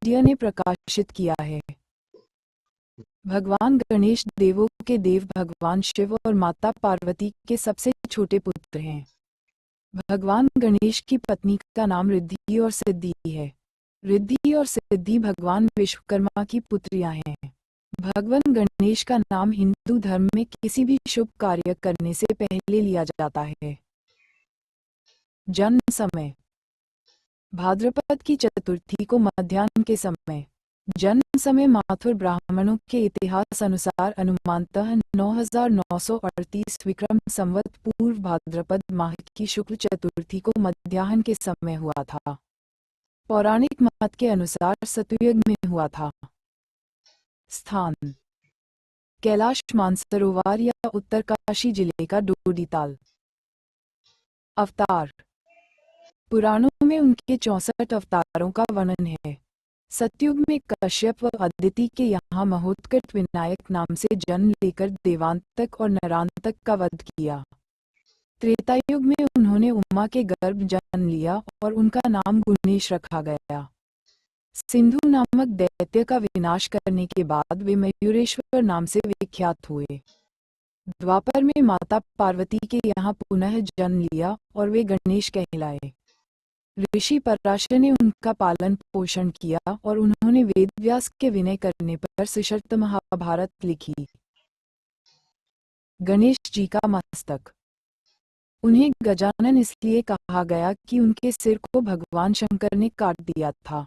Media ने प्रकाशित किया है। भगवान गणेश देवों के देव भगवान शिव और माता पार्वती के सबसे छोटे पुत्र हैं। भगवान गणेश की पत्नी का नाम रिद्धि और सिद्धि है। रिद्धि और सिद्धि भगवान विश्वकर्मा की पुत्रियां हैं। भगवान गणेश का नाम हिंदू धर्म में किसी भी शुभ कार्य करने से पहले लिया जाता है। जन्म समय भाद्रपद की चतुर्थी को मध्याह्न के समय। जन्म समय माथुर ब्राह्मणों के इतिहास अनुसार अनुमानतः 9938 विक्रम संवत पूर्व भाद्रपद माह की शुक्ल चतुर्थी को मध्याह्न के समय हुआ था। पौराणिक मत के अनुसार सतयुग में हुआ था। स्थान कैलाश मानसरोवर या उत्तरकाशी जिले का डोडीताल। अवतार पुराणों में उनके 64 अवतारों का वर्णन है। सतयुग में कश्यप व अदिति के यहाँ महोत्कट विनायक नाम से जन्म लेकर देवांतक और नरांतक का वध किया। त्रेतायुग में उन्होंने उमा के गर्भ जन्म लिया और उनका नाम गुणेश रखा गया। सिंधु नामक दैत्य का विनाश करने के बाद वे मयूरेश्वर नाम से विख्यात हुए। द्वापर में माता पार्वती के यहाँ पुनः जन्म लिया और वे गणेश कहलाए। ऋषि पराशर ने उनका पालन पोषण किया और उन्होंने वेदव्यास के विनय करने पर सशर्त महाभारत लिखी। गणेश जी का मस्तक। उन्हें गजानन इसलिए कहा गया कि उनके सिर को भगवान शंकर ने काट दिया था।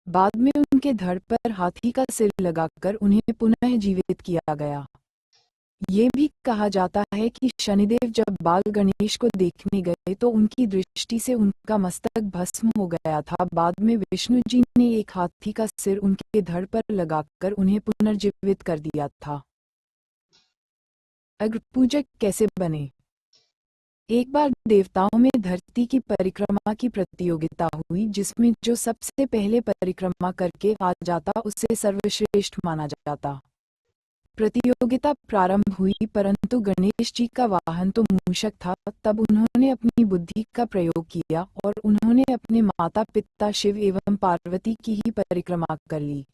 बाद में उनके धड़ पर हाथी का सिर लगाकर उन्हें पुनः जीवित किया गया। ये भी कहा जाता है कि शनिदेव जब बाल गणेश को देखने गए तो उनकी दृष्टि से उनका मस्तक भस्म हो गया था। बाद में विष्णु जी ने एक हाथी का सिर उनके धड़ पर लगाकर उन्हें पुनर्जीवित कर दिया था। अग्रपूजक कैसे बने? एक बार देवताओं में धरती की परिक्रमा की प्रतियोगिता हुई, जिसमें जो सबसे पहले परिक्रमा करके आ जाता उसे सर्वश्रेष्ठ माना जाता। प्रतियोगिता प्रारंभ हुई, परंतु गणेश जी का वाहन तो मूषक था। तब उन्होंने अपनी बुद्धि का प्रयोग किया और उन्होंने अपने माता पिता शिव एवं पार्वती की ही परिक्रमा कर ली।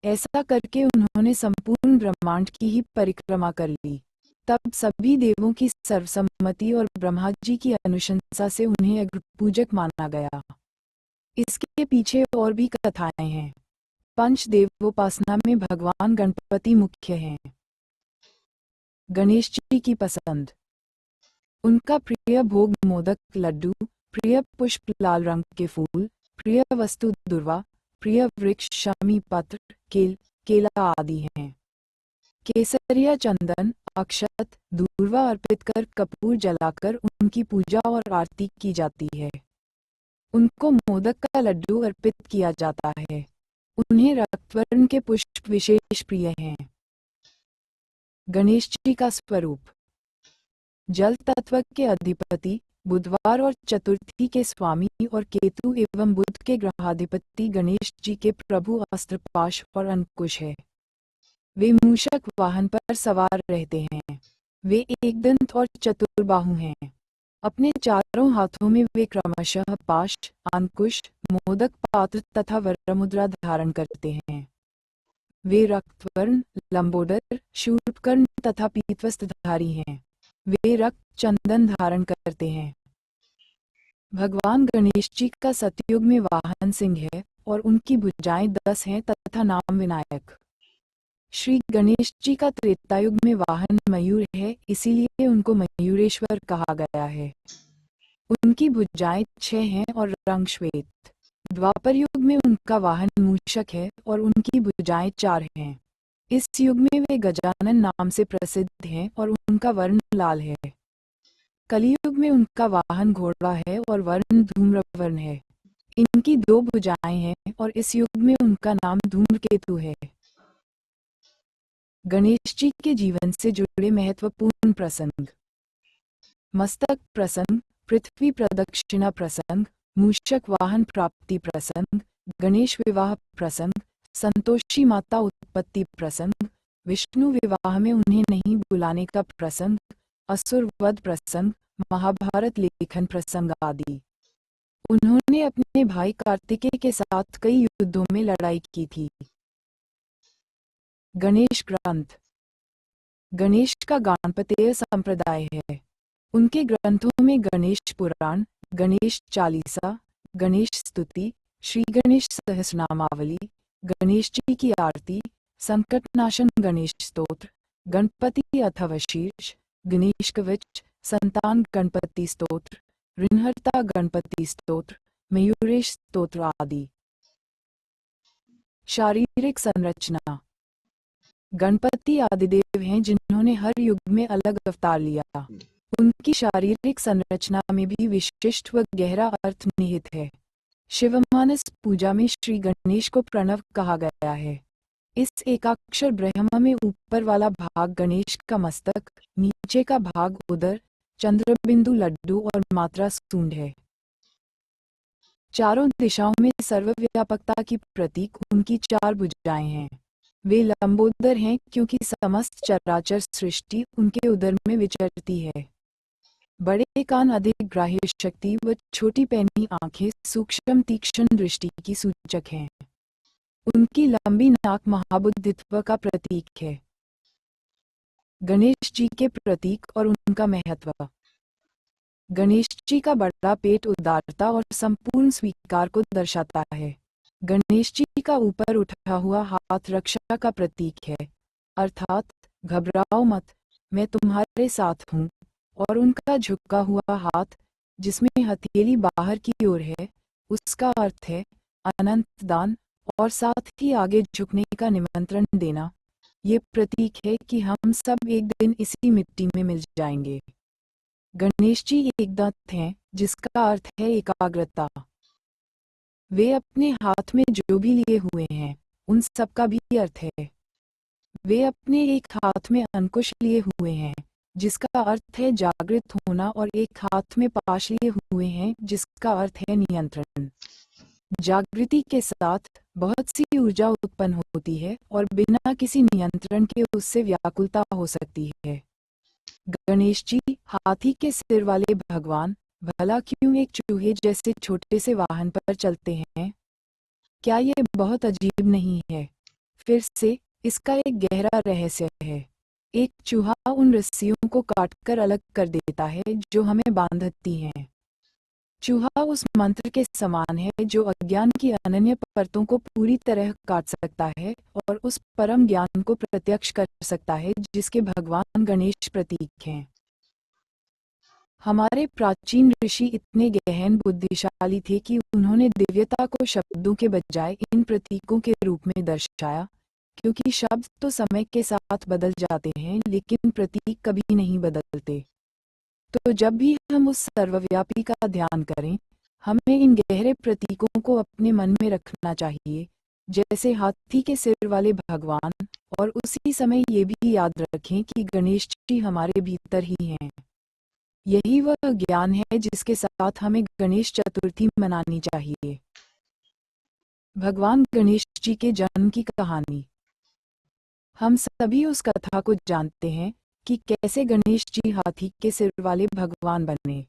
ऐसा करके उन्होंने संपूर्ण ब्रह्मांड की ही परिक्रमा कर ली। तब सभी देवों की सर्वसम्मति और ब्रह्मा जी की अनुशंसा से उन्हें अग्रपूजक माना गया। इसके पीछे और भी कथाएं हैं। पंचदेवोपासना में भगवान गणपति मुख्य हैं। गणेश जी की पसंद। उनका प्रिय भोग मोदक लड्डू, प्रिय पुष्प लाल रंग के फूल, प्रिय वस्तु दुर्वा, प्रिय वृक्ष शमी पत्र, केला आदि हैं। केसरिया चंदन अक्षत दूर्वा अर्पित कर कपूर जलाकर उनकी पूजा और आरती की जाती है। उनको मोदक का लड्डू अर्पित किया जाता है। उन्हें रक्तवर्ण के पुष्प विशेष प्रिय हैं। गणेश जी का स्वरूप। जल तत्व के अधिपति, बुधवार और चतुर्थी के स्वामी और केतु एवं बुध के ग्रहाधिपति गणेश जी के प्रभु अस्त्र पाश और अंकुश है। वे मूषक वाहन पर सवार रहते हैं। वे एकदंत और चतुर्बाहु हैं। अपने चारों हाथों में वे क्रमशः पाश, अंकुश, मोदक पात्र तथा वरमुद्रा धारण करते हैं। वे रक्तवर्ण, लंबोदर, शूर्पकर्ण तथा पीतवस्त्रधारी हैं। वे रक्त चंदन धारण करते हैं। भगवान गणेश जी का सतयुग में वाहन सिंह है और उनकी भुजाएं 10 हैं तथा नाम विनायक। श्री गणेश जी का त्रेतायुग में वाहन मयूर है, इसीलिए उनको मयूरेश्वर कहा गया है। उनकी भुजाएं 6 हैं और रंग श्वेत। द्वापर युग में उनका वाहन मूषक है और उनकी भुजाएं 4 हैं। इस युग में वे गजानन नाम से प्रसिद्ध हैं और उनका वर्ण लाल है। कलियुग में उनका वाहन घोड़ा है और वर्ण धूम्रवर्ण है। इनकी 2 भुजाएं हैं और इस युग में उनका नाम धूम्रकेतु है। गणेश जी के जीवन से जुड़े महत्वपूर्ण प्रसंग। मस्तक प्रसंग, पृथ्वी प्रदक्षिणा प्रसंग, मूषक वाहन प्राप्ति प्रसंग, गणेश विवाह प्रसंग, संतोषी माता उत्पत्ति प्रसंग, विष्णु विवाह में उन्हें नहीं बुलाने का प्रसंग, असुर वध प्रसंग, महाभारत लेखन प्रसंग आदि। उन्होंने अपने भाई कार्तिकेय के साथ कई युद्धों में लड़ाई की थी। गणेश ग्रंथ। गणेश का गणपतीय संप्रदाय है। उनके ग्रंथों में गणेश पुराण, गणेश चालीसा, गणेश स्तुति, श्री गणेश सहस्रनामावली, गणेश जी की आरती, संकटनाशन गणेश स्तोत्र, गणपति अथर्वशीर्ष, गणेश कवच, संतान गणपति स्तोत्र, ऋणहर्ता गणपति स्तोत्र, मयूरेश स्तोत्र आदि। शारीरिक संरचना। गणपति आदिदेव हैं जिन्होंने हर युग में अलग अवतार लिया। उनकी शारीरिक संरचना में भी विशिष्ट व गहरा अर्थ निहित है। शिवमानस पूजा में श्री गणेश को प्रणव कहा गया है। इस एकाक्षर ब्रह्म में ऊपर वाला भाग गणेश का मस्तक, नीचे का भाग उदर, चंद्रबिंदु लड्डू और मात्रा सूंड है। चारों दिशाओं में सर्वव्यापकता की प्रतीक उनकी चार भुजाएं हैं। वे लंबोदर हैं क्योंकि समस्त चराचर सृष्टि उनके उदर में विचरती है। बड़े कान अधिक ग्राह्य शक्ति व छोटी पैनी आंखें सूक्ष्म तीक्ष्ण दृष्टि की सूचक हैं। उनकी लंबी नाक महाबुद्धित्व का प्रतीक है। गणेश जी के प्रतीक और उनका महत्व। गणेश जी का बड़ा पेट उदारता और संपूर्ण स्वीकार को दर्शाता है। गणेश जी का ऊपर उठा हुआ हाथ रक्षा का प्रतीक है, अर्थात घबराओ मत, मैं तुम्हारे साथ हूँ। और उनका झुका हुआ हाथ जिसमें हथेली बाहर की ओर है, उसका अर्थ है अनंत दान और साथ ही आगे झुकने का निमंत्रण देना। ये प्रतीक है कि हम सब एक दिन इसी मिट्टी में मिल जाएंगे। गणेश जी एक दंत हैं जिसका अर्थ है एकाग्रता। वे अपने हाथ में जो भी लिए हुए हैं उन सब का भी अर्थ है। वे अपने एक हाथ में अंकुश लिए हुए हैं जिसका अर्थ है जागृत होना और एक हाथ में पाश लिए हुए हैं जिसका अर्थ है नियंत्रण। जागृति के साथ बहुत सी ऊर्जा उत्पन्न होती है और बिना किसी नियंत्रण के उससे व्याकुलता हो सकती है। गणेश जी हाथी के सिर वाले भगवान भला क्यों एक चूहे जैसे छोटे से वाहन पर चलते हैं? क्या ये बहुत अजीब नहीं है? फिर से इसका एक गहरा रहस्य है। एक चूहा उन रस्सियों को काटकर अलग कर देता है जो हमें बांधती हैं। चूहा उस मंत्र के समान है जो अज्ञान की अनन्य परतों को पूरी तरह काट सकता है और उस परम ज्ञान को प्रत्यक्ष कर सकता है जिसके भगवान गणेश प्रतीक हैं। हमारे प्राचीन ऋषि इतने गहन बुद्धिशाली थे कि उन्होंने दिव्यता को शब्दों के बजाय इन प्रतीकों के रूप में दर्शाया, क्योंकि शब्द तो समय के साथ बदल जाते हैं लेकिन प्रतीक कभी नहीं बदलते। तो जब भी हम उस सर्वव्यापी का ध्यान करें, हमें इन गहरे प्रतीकों को अपने मन में रखना चाहिए, जैसे हाथी के सिर वाले भगवान, और उसी समय ये भी याद रखें कि गणेश जी हमारे भीतर ही हैं। यही वह ज्ञान है जिसके साथ हमें गणेश चतुर्थी मनानी चाहिए। भगवान गणेश जी के जन्म की कहानी। हम सभी उस कथा को जानते हैं कि कैसे गणेश जी हाथी के सिर वाले भगवान बने।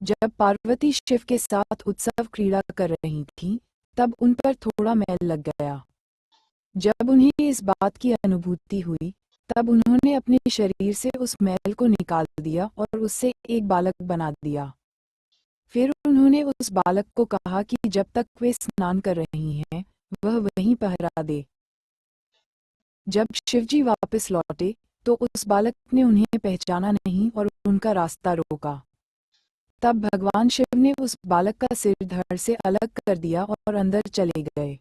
जब पार्वती शिव के साथ उत्सव क्रीड़ा कर रही थीं, तब उन पर थोड़ा मैल लग गया। जब उन्हें इस बात की अनुभूति हुई, तब उन्होंने अपने शरीर से उस मैल को निकाल दिया और उससे एक बालक बना दिया। फिर उन्होंने उस बालक को कहा कि जब तक वे स्नान कर रही हैं, वह वहीं पहरा दे। जब शिवजी वापस लौटे, तो उस बालक ने उन्हें पहचाना नहीं और उनका रास्ता रोका। तब भगवान शिव ने उस बालक का सिर धड़ से अलग कर दिया और अंदर चले गए।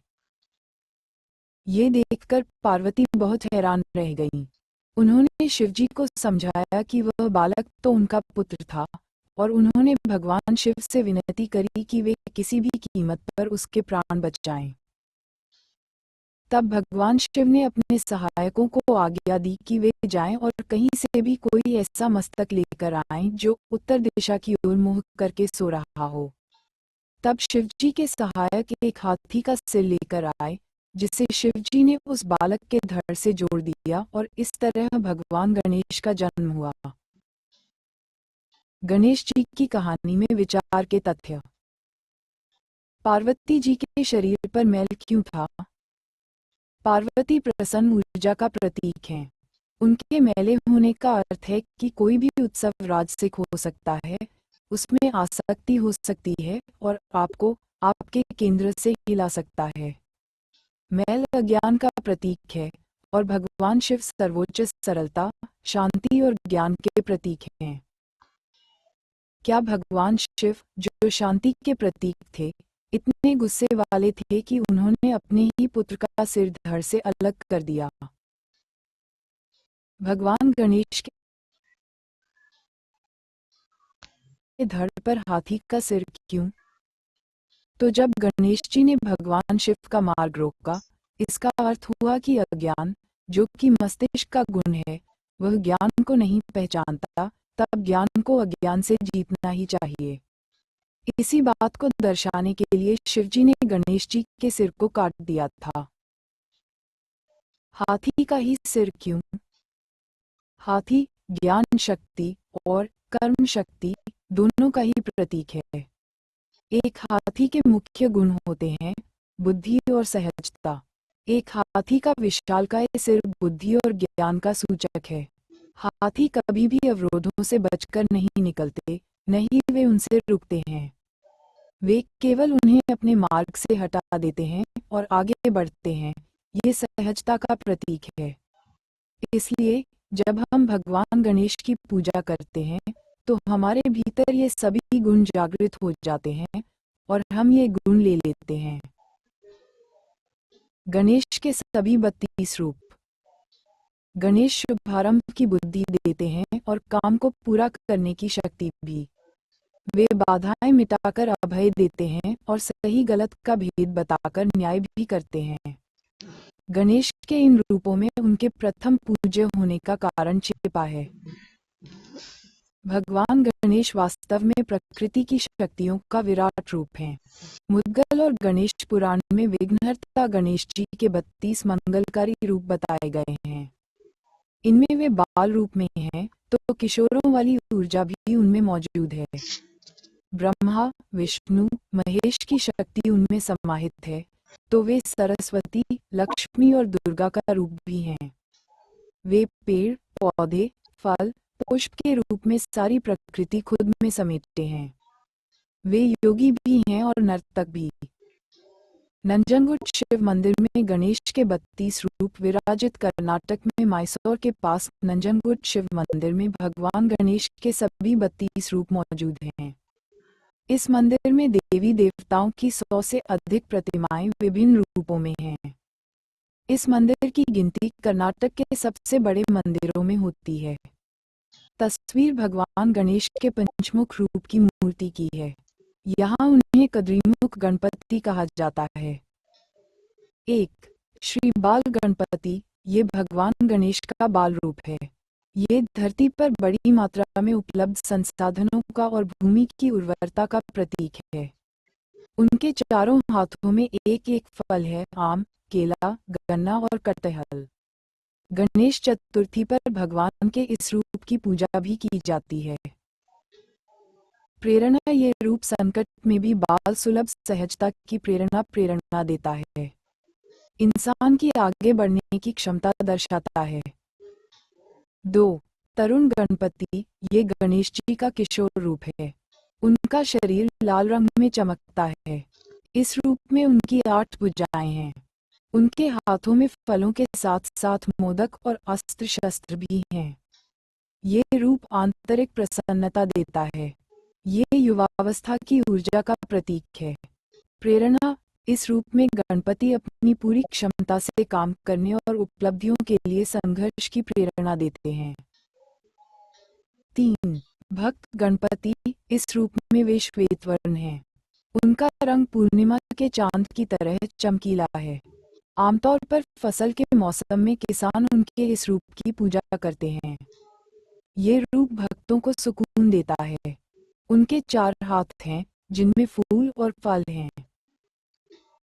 ये देखकर पार्वती बहुत हैरान रह गईं। उन्होंने शिवजी को समझाया कि वह बालक तो उनका पुत्र था, और उन्होंने भगवान शिव से विनती करी कि वे किसी भी कीमत पर उसके प्राण बचाएं। तब भगवान शिव ने अपने सहायकों को आज्ञा दी कि वे जाएं और कहीं से भी कोई ऐसा मस्तक लेकर आएं जो उत्तर दिशा की ओर मुंह करके सो रहा हो। तब शिवजी के सहायक एक हाथी का सिर लेकर आए, जिसे शिवजी ने उस बालक के धड़ से जोड़ दिया और इस तरह भगवान गणेश का जन्म हुआ। गणेश जी की कहानी में विचार के तथ्य। पार्वती जी के शरीर पर मैल क्यों था? पार्वती प्रसन्न ऊर्जा का प्रतीक हैं। उनके मैले होने का अर्थ है कि कोई भी उत्सव राजसिक हो सकता है, उसमें आसक्ति हो सकती है और आपको आपके केंद्र से हिला सकता है। मैल अज्ञान का प्रतीक है और भगवान शिव सर्वोच्च सरलता, शांति और ज्ञान के प्रतीक हैं। क्या भगवान शिव, जो शांति के प्रतीक थे, इतने गुस्से वाले थे कि उन्होंने अपने ही पुत्र का सिर धड़ से अलग कर दिया? भगवान गणेश के धड़ पर हाथी का सिर क्यों? तो जब गणेश जी ने भगवान शिव का मार्ग रोका, इसका अर्थ हुआ कि अज्ञान, जो कि मस्तिष्क का गुण है, वह ज्ञान को नहीं पहचानता, तब ज्ञान को अज्ञान से जीतना ही चाहिए। इसी बात को दर्शाने के लिए शिवजी ने गणेश जी के सिर को काट दिया था। हाथी का ही सिर क्यों? हाथी ज्ञान शक्ति और कर्म शक्ति दोनों का ही प्रतीक है। एक हाथी के मुख्य गुण होते हैं बुद्धि और सहजता। एक हाथी का विशालकाय सिर बुद्धि और ज्ञान का सूचक है। हाथी कभी भी अवरोधों से बचकर नहीं निकलते, नहीं वे उनसे रुकते हैं। वे केवल उन्हें अपने मार्ग से हटा देते हैं और आगे बढ़ते हैं। ये सहजता का प्रतीक है। इसलिए जब हम भगवान गणेश की पूजा करते हैं, तो हमारे भीतर ये सभी गुण जागृत हो जाते हैं और हम ये गुण ले लेते हैं। गणेश के सभी 32 रूप। गणेश शुभारंभ की बुद्धि देते हैं और काम को पूरा करने की शक्ति भी। वे बाधाएं मिटाकर अभय देते हैं और सही गलत का भेद बताकर न्याय भी करते हैं। गणेश के इन रूपों में उनके प्रथम पूज्य होने का कारण छिपा है। भगवान गणेश वास्तव में प्रकृति की शक्तियों का विराट रूप हैं। मुद्गल और गणेश पुराण में विघ्नहर्ता गणेश जी के 32 मंगलकारी रूप बताए गए हैं। इनमें वे बाल रूप में हैं, तो किशोरों वाली ऊर्जा भी उनमें मौजूद है। ब्रह्मा, विष्णु, महेश की शक्ति उनमें समाहित है, तो वे सरस्वती, लक्ष्मी और दुर्गा का रूप भी हैं। वे पेड़, पौधे, फल, पुष्प के रूप में सारी प्रकृति खुद में समेटते हैं। वे योगी भी हैं और नर्तक भी। नंजनगुड शिव मंदिर में गणेश के 32 रूप विराजित। कर्नाटक में मैसूर के पास नंजनगुड शिव मंदिर में भगवान गणेश के सभी 32 रूप मौजूद हैं। इस मंदिर में देवी देवताओं की 100 से अधिक प्रतिमाएं विभिन्न रूपों में हैं। इस मंदिर की गिनती कर्नाटक के सबसे बड़े मंदिरों में होती है। तस्वीर भगवान गणेश के पंचमुख रूप की मूर्ति की है। यहाँ उन्हें कद्रीमुख गणपति कहा जाता है। 1. श्री बाल गणपति, ये भगवान गणेश का बाल रूप है। ये धरती पर बड़ी मात्रा में उपलब्ध संसाधनों का और भूमि की उर्वरता का प्रतीक है। उनके चारों हाथों में एक एक फल है, आम, केला, गन्ना और कटहल। गणेश चतुर्थी पर भगवान के इस रूप की पूजा भी की जाती है। प्रेरणा, ये रूप संकट में भी बाल सुलभ सहजता की प्रेरणा देता है। इंसान की आगे बढ़ने की क्षमता दर्शाता है। 2. तरुण गणपति, ये गणेश जी का किशोर रूप है। उनका शरीर लाल रंग में चमकता है। इस रूप में उनकी 8 भुजाएं हैं। उनके हाथों में फलों के साथ साथ मोदक और अस्त्र शस्त्र भी हैं। ये रूप आंतरिक प्रसन्नता देता है। ये युवावस्था की ऊर्जा का प्रतीक है। प्रेरणा, इस रूप में गणपति अपनी पूरी क्षमता से काम करने और उपलब्धियों के लिए संघर्ष की प्रेरणा देते हैं। 3. भक्त गणपति, इस रूप में वे श्वेत वर्ण हैं। उनका रंग पूर्णिमा के चांद की तरह चमकीला है। आमतौर पर फसल के मौसम में किसान उनके इस रूप की पूजा करते हैं। ये रूप भक्तों को सुकून देता है। उनके 4 हाथ हैं, जिनमें फूल और फल हैं।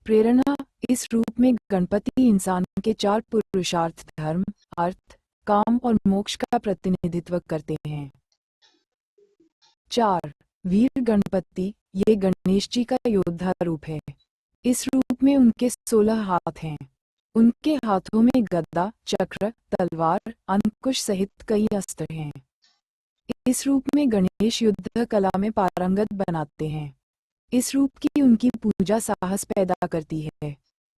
प्रेरणा, इस रूप में गणपति इंसान के 4 पुरुषार्थ धर्म, अर्थ, काम और मोक्ष का प्रतिनिधित्व करते हैं। 4. वीर गणपति, ये गणेश जी का योद्धा रूप है। इस रूप में उनके 16 हाथ हैं। उनके हाथों में गदा, चक्र, तलवार, अंकुश सहित कई अस्त्र हैं। इस रूप में गणेश युद्ध कला में पारंगत बनाते हैं। इस रूप की उनकी पूजा साहस पैदा करती है,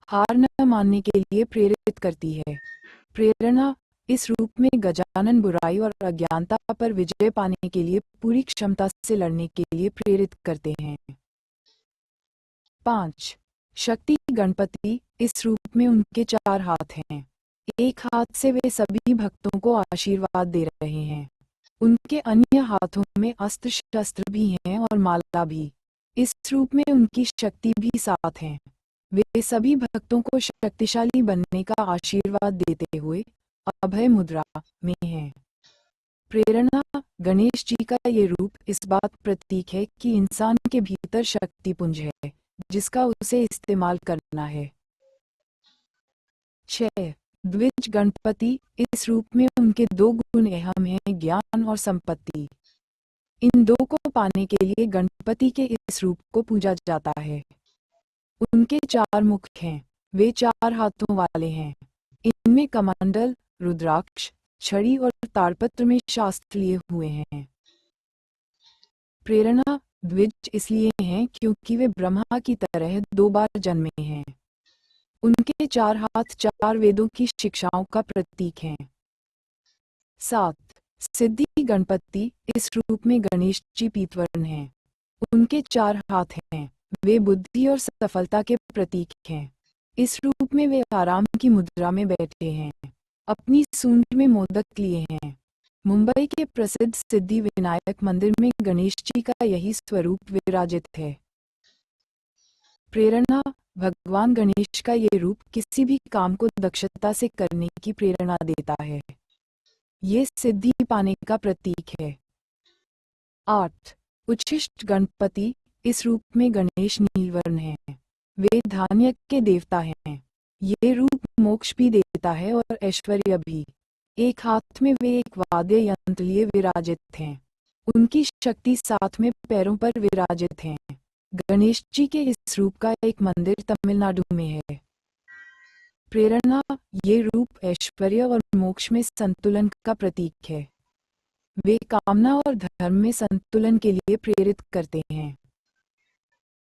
हार न मानने के लिए प्रेरित करती है। प्रेरणा, इस रूप में गजानन बुराई और अज्ञानता पर विजय पाने के लिए पूरी क्षमता से लड़ने के लिए प्रेरित करते हैं। 5. शक्ति गणपति, इस रूप में उनके 4 हाथ हैं। एक हाथ से वे सभी भक्तों को आशीर्वाद दे रहे हैं। उनके अन्य हाथों में अस्त्र शस्त्र भी हैं और माला भी। इस रूप में उनकी शक्ति भी साथ है। वे सभी भक्तों को शक्तिशाली बनने का आशीर्वाद देते हुए अभय मुद्रा में हैं। प्रेरणा, गणेश जी का ये रूप इस बात प्रतीक है कि इंसान के भीतर शक्ति पुंज है, जिसका उसे इस्तेमाल करना है। 6. द्विज गणपति, इस रूप में उनके 2 गुण अहम हैं, ज्ञान और संपत्ति। इन 2 को पाने के लिए गणपति के इस रूप को पूजा जाता है। उनके 4 मुख हैं, वे 4 हाथों वाले हैं। इनमें कमंडल, रुद्राक्ष, छड़ी और ताड़पत्र में शास्त्र लिए हुए हैं। प्रेरणा, द्विज इसलिए हैं क्योंकि वे ब्रह्मा की तरह 2 बार जन्मे हैं। उनके 4 हाथ 4 वेदों की शिक्षाओं का प्रतीक हैं। 7. सिद्धि गणपति, इस रूप में गणेश जी पीतवर्ण हैं। उनके 4 हाथ हैं, वे बुद्धि और सफलता के प्रतीक हैं। इस रूप में वे आराम की मुद्रा में बैठे हैं, अपनी सूंड में मोदक लिए हैं। मुंबई के प्रसिद्ध सिद्धि विनायक मंदिर में गणेश जी का यही स्वरूप विराजित है। प्रेरणा, भगवान गणेश का ये रूप किसी भी काम को दक्षता से करने की प्रेरणा देता है। ये सिद्धि पाने का प्रतीक है। 8. उच्छिष्ट गणपति, इस रूप में गणेश नीलवर्ण हैं। वे धान्य के देवता हैं। ये रूप मोक्ष भी देता है और ऐश्वर्य भी। एक हाथ में वे एक वाद्य यंत्र लिए विराजित हैं। उनकी शक्ति 7 में पैरों पर विराजित हैं। गणेश जी के इस रूप का एक मंदिर तमिलनाडु में है। प्रेरणा, ये रूप ऐश्वर्य और मोक्ष में संतुलन का प्रतीक है। वे कामना और धर्म में संतुलन के लिए प्रेरित करते हैं।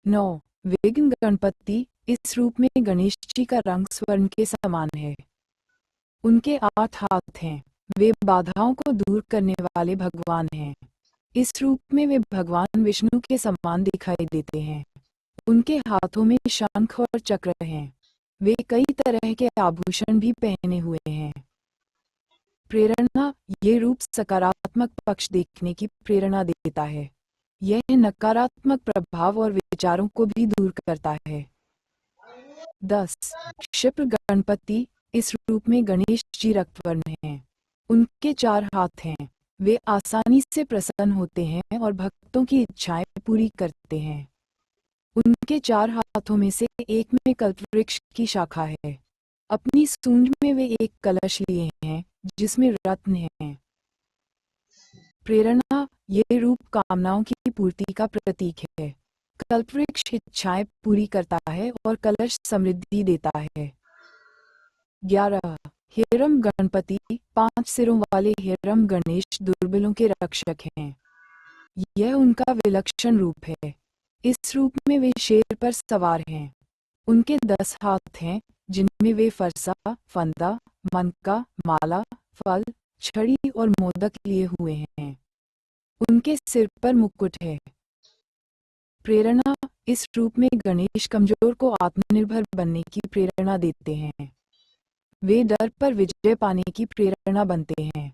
9. विघ्न गणपति, इस रूप में गणेश जी का रंग स्वर्ण के समान है। उनके 8 हाथ हैं, वे बाधाओं को दूर करने वाले भगवान हैं। इस रूप में वे भगवान विष्णु के समान दिखाई देते हैं। उनके हाथों में शंख और चक्र हैं। वे कई तरह के आभूषण भी पहने हुए हैं। प्रेरणा, ये रूप सकारात्मक पक्ष देखने की प्रेरणा देता है। यह नकारात्मक प्रभाव और विचारों को भी दूर करता है। 10. क्षिप्र गणपति, इस रूप में गणेश जी रक्तवर्ण हैं। उनके 4 हाथ हैं, वे आसानी से प्रसन्न होते हैं और भक्तों की इच्छाएं पूरी करते हैं। उनके 4 हाथों में से एक में कल्पवृक्ष की शाखा है। अपनी सूंड में वे एक कलश लिए हैं, जिसमें रत्न हैं। प्रेरणा, ये रूप कामनाओं की पूर्ति का प्रतीक है। कल्पवृक्ष इच्छाएं पूरी करता है और कलश समृद्धि देता है। 11. हेरम गणपति, 5 सिरों वाले हेरम गणेश दुर्बलों के रक्षक हैं। यह उनका विलक्षण रूप है। इस रूप में वे शेर पर सवार हैं। उनके 10 हाथ हैं, जिनमें वे फरसा, फंदा, मनका, माला, फल, छड़ी और मोदक लिए हुए हैं। उनके सिर पर मुकुट है। प्रेरणा, इस रूप में गणेश कमजोर को आत्मनिर्भर बनने की प्रेरणा देते हैं। वे डर पर विजय पाने की प्रेरणा बनते हैं।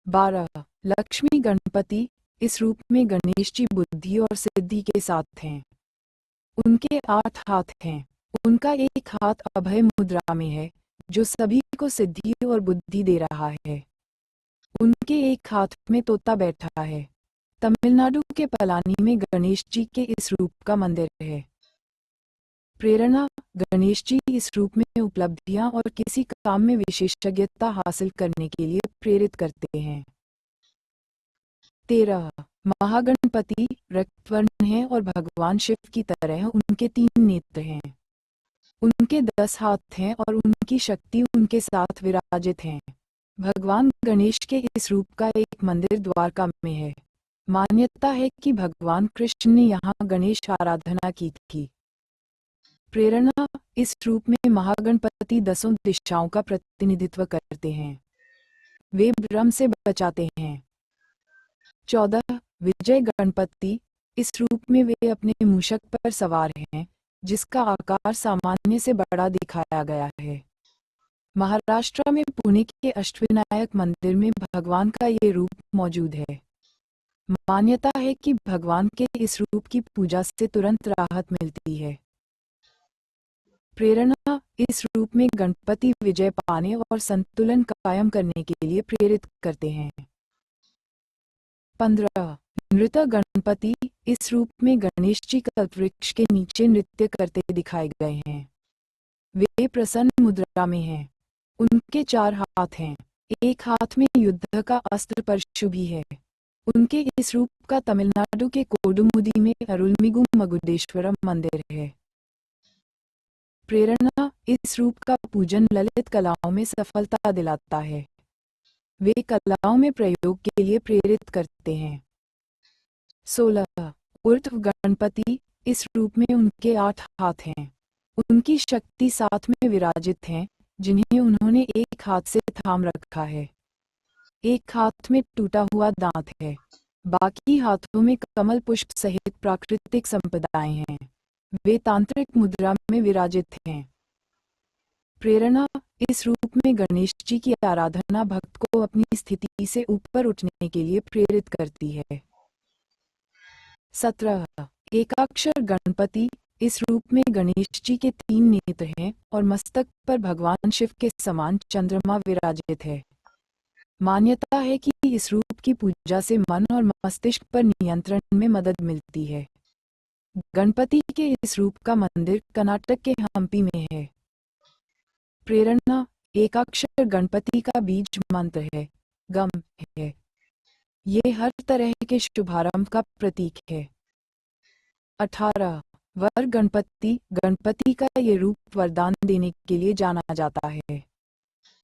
12. लक्ष्मी गणपति, इस रूप में गणेश जी बुद्धि और सिद्धि के साथ हैं। उनके 8 हाथ हैं। उनका एक हाथ अभय मुद्रा में है, जो सभी को सिद्धि और बुद्धि दे रहा है। उनके एक हाथ में तोता बैठा है। तमिलनाडु के पलानी में गणेश जी के इस रूप का मंदिर है। प्रेरणा, गणेश जी इस रूप में उपलब्धियां और किसी काम में विशेषज्ञता हासिल करने के लिए प्रेरित करते हैं। 13 महागणपति रक्तवर्ण हैं और भगवान शिव की तरह उनके 3 नेत्र हैं। उनके 10 हाथ हैं और उनकी शक्ति उनके साथ विराजित हैं। भगवान गणेश के इस रूप का एक मंदिर द्वारका में है। मान्यता है कि भगवान कृष्ण ने यहाँ गणेश आराधना की थी। प्रेरणा, इस रूप में महागणपति 10 दिशाओं का प्रतिनिधित्व करते हैं। वे भ्रम से बचाते हैं। 14 विजय गणपति, इस रूप में वे अपने मूषक पर सवार हैं, जिसका आकार सामान्य से बड़ा दिखाया गया है। महाराष्ट्र में पुणे के अष्टविनायक मंदिर में भगवान का ये रूप मौजूद है। मान्यता है कि भगवान के इस रूप की पूजा से तुरंत राहत मिलती है। प्रेरणा, इस रूप में गणपति विजय पाने और संतुलन कायम करने के लिए प्रेरित करते हैं। 15 नृत्य गणपति, इस रूप में गणेश जी कल्पवृक्ष के नीचे नृत्य करते दिखाए गए हैं। वे प्रसन्न मुद्रा में हैं। उनके 4 हाथ हैं। एक हाथ में युद्ध का अस्त्र परशु भी है। उनके इस रूप का तमिलनाडु के कोडुमुदी में अरुलमिगु मगुडेश्वरम मंदिर है। प्रेरणा, इस रूप का पूजन ललित कलाओं में सफलता दिलाता है। वे कलाओं में प्रयोग के लिए प्रेरित करते हैं। 16 ऊर्ध्व गणपति, इस रूप में उनके 8 हाथ हैं। उनकी शक्ति साथ में विराजित हैं, जिन्हें उन्होंने एक हाथ से थाम रखा है। एक हाथ में टूटा हुआ दांत है। बाकी हाथों में कमल पुष्प सहित प्राकृतिक संपदाएं हैं। वे तांत्रिक मुद्रा में विराजित हैं। प्रेरणा, इस रूप में गणेश जी की आराधना भक्त को अपनी स्थिति से ऊपर उठने के लिए प्रेरित करती है। 17 एकाक्षर गणपति, इस रूप में गणेश जी के 3 नेत्र हैं और मस्तक पर भगवान शिव के समान चंद्रमा विराजित है। मान्यता है कि इस रूप की पूजा से मन और मस्तिष्क पर नियंत्रण में मदद मिलती है। गणपति के इस रूप का मंदिर कर्नाटक के हम्पी में है। प्रेरणा, एकाक्षर गणपति का बीज मंत्र है, गम है। ये हर तरह के शुभारंभ का प्रतीक है। 18 वर गणपति, गणपति का ये रूप वरदान देने के लिए जाना जाता है।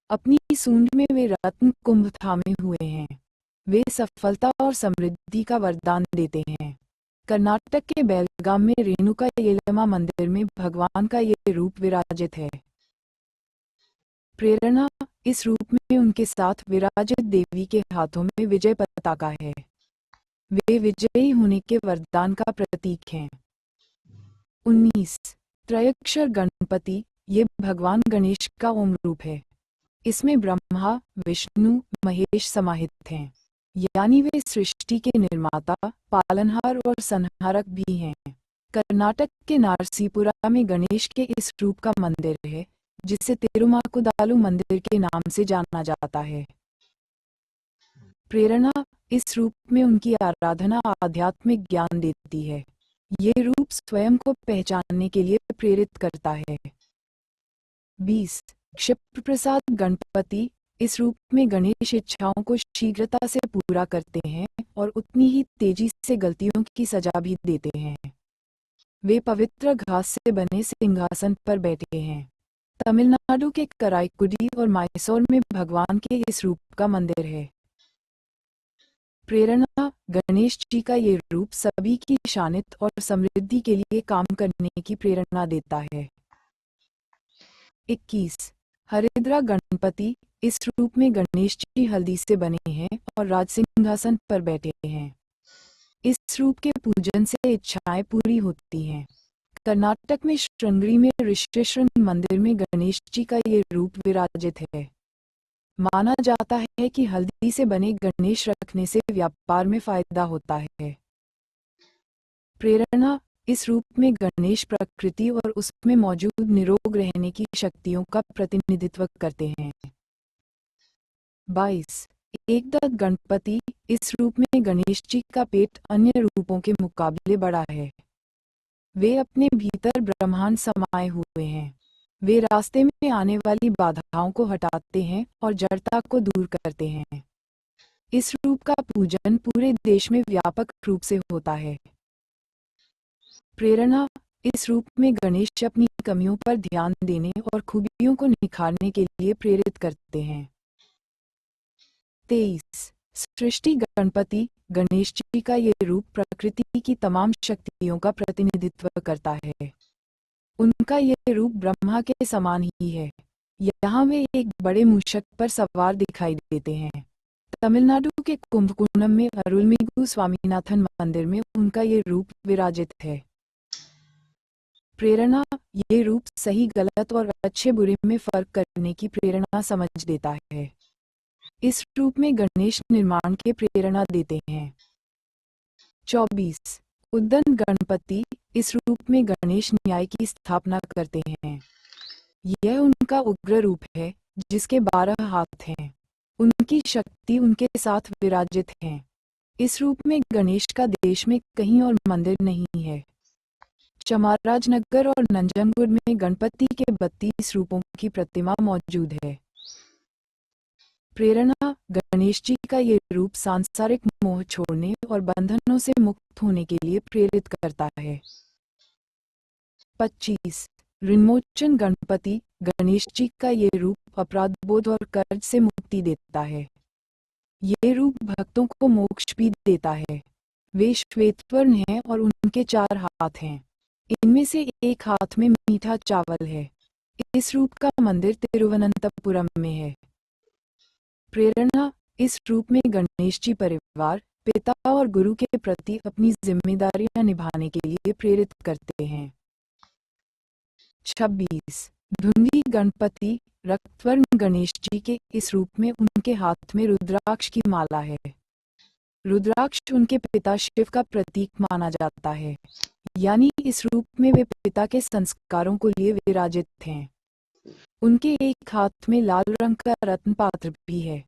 अपनी सूंड में वे रत्न कुंभ थामे हुए हैं। वे सफलता और समृद्धि का वरदान देते हैं। कर्नाटक के बेलगाम में रेणुका येलमा मंदिर में भगवान का ये रूप विराजित है। प्रेरणा, इस रूप में उनके साथ विराजित देवी के हाथों में विजय पताका है। वे विजयी होने के वरदान का प्रतीक हैं। 19 त्रयक्षर गणपति, ये भगवान गणेश का ओम रूप है। इसमें ब्रह्मा, विष्णु, महेश समाहित हैं, यानी वे सृष्टि के निर्माता, पालनहार और संहारक भी हैं। कर्नाटक के नारसीपुरा में गणेश के इस रूप का मंदिर है, जिसे तिरुमाकुदालु मंदिर के नाम से जाना जाता है। प्रेरणा, इस रूप में उनकी आराधना आध्यात्मिक ज्ञान देती है। ये रूप स्वयं को पहचानने के लिए प्रेरित करता है। 20 क्षिप्र प्रसाद गणपति, इस रूप में गणेश इच्छाओं को शीघ्रता से पूरा करते हैं और उतनी ही तेजी से गलतियों की सजा भी देते हैं। वे पवित्र घास से बने सिंहासन पर बैठे हैं। तमिलनाडु के कराईकुडी और मैसूर में भगवान के इस रूप का मंदिर है। प्रेरणा, गणेश जी का ये रूप सभी की शांति और समृद्धि के लिए काम करने की प्रेरणा देता है। 21 हरिद्रा गणपति, इस रूप में गणेश जी हल्दी से बने हैं और राज सिंहासन पर बैठे हैं। इस रूप के पूजन से इच्छाएं पूरी होती हैं। कर्नाटक में श्रृंगेरी में ऋषिशृंग मंदिर में गणेश जी का ये रूप विराजित है। माना जाता है कि हल्दी से बने गणेश रखने से व्यापार में फायदा होता है। प्रेरणा, इस रूप में गणेश प्रकृति और उसमें मौजूद निरोग रहने की शक्तियों का प्रतिनिधित्व करते हैं। 22 एकदंत गणपति, इस रूप में गणेश जी का पेट अन्य रूपों के मुकाबले बड़ा है। वे अपने भीतर ब्रह्मांड समाये हुए हैं। वे रास्ते में आने वाली बाधाओं को हटाते हैं और जड़ता को दूर करते हैं। इस रूप का पूजन पूरे देश में व्यापक रूप से होता है। प्रेरणा, इस रूप में गणेश अपनी कमियों पर ध्यान देने और खूबियों को निखारने के लिए प्रेरित करते हैं। 23 सृष्टि गणपति, गणेश जी का ये रूप प्रकृति की तमाम शक्तियों का प्रतिनिधित्व करता है। उनका ये रूप ब्रह्मा के समान ही है। यहाँ वे एक बड़े मूषक पर सवार दिखाई देते हैं। तमिलनाडु के कुंभकोणम में अरुलमिगु स्वामीनाथन मंदिर में उनका ये रूप विराजित है। प्रेरणा, ये रूप सही गलत और अच्छे बुरे में फर्क करने की प्रेरणा समझ देता है। इस रूप में गणेश निर्माण के प्रेरणा देते हैं। 24 उद्दंड गणपति, इस रूप में गणेश न्याय की स्थापना करते हैं। यह उनका उग्र रूप है जिसके 12 हाथ हैं। उनकी शक्ति उनके साथ विराजित है। इस रूप में गणेश का देश में कहीं और मंदिर नहीं है। चामराजनगर और नंजनगुड में गणपति के 32 रूपों की प्रतिमा मौजूद है। प्रेरणा, गणेश जी का ये रूप सांसारिक मोह छोड़ने और बंधनों से मुक्त होने के लिए प्रेरित करता है। 25 ऋणमोचन गणपति, गणेश जी का ये रूप अपराध बोध और कर्ज से मुक्ति देता है। ये रूप भक्तों को मोक्ष भी देता है। वे श्वेतवर्ण हैं और उनके 4 हाथ हैं। इनमें से एक हाथ में मीठा चावल है। इस रूप का मंदिर तिरुवनंतपुरम में है। प्रेरणा, इस रूप में गणेश जी परिवार, पिता और गुरु के प्रति अपनी जिम्मेदारियां निभाने के लिए प्रेरित करते हैं। 26 धुंधी गणपति, रक्तवर्ण गणेश जी के इस रूप में उनके हाथ में रुद्राक्ष की माला है। रुद्राक्ष उनके पिता शिव का प्रतीक माना जाता है, यानी इस रूप में वे पिता के संस्कारों को लिए विराजित हैं। उनके एक हाथ में लाल रंग का रत्न पात्र भी है।